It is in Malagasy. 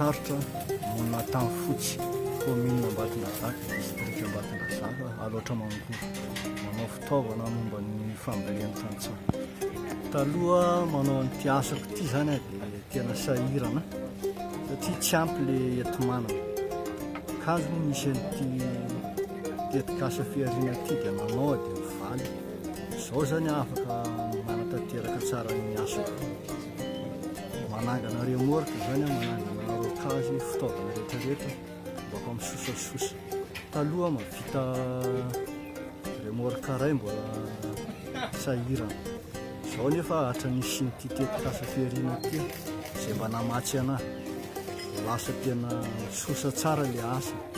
sarotra monina tany fotsy commune Ambatondrazaka district Ambatondrazaka Alaotra Mangoro manao fitaovana momba ny fambolena tantsaha. Taloha manao an'ity asako ity zany dia tena sahirana satria tsy ampy le entimanana kazo no misy an'ity tetikasa fihariana ity dia nanao dia mivaly izao zany afaka manatanteraka tsara ny asako manangana remorka zany manangana rokazy fitaovana rehetrarehetra mbako amin'ny sosasosa. Taloha mavita remorka ray mbola sahirana izao nefa hatra nisy nyity tetikasa fihariana ity izay mba namatsy anahy lasa tena sosa tsara le asa.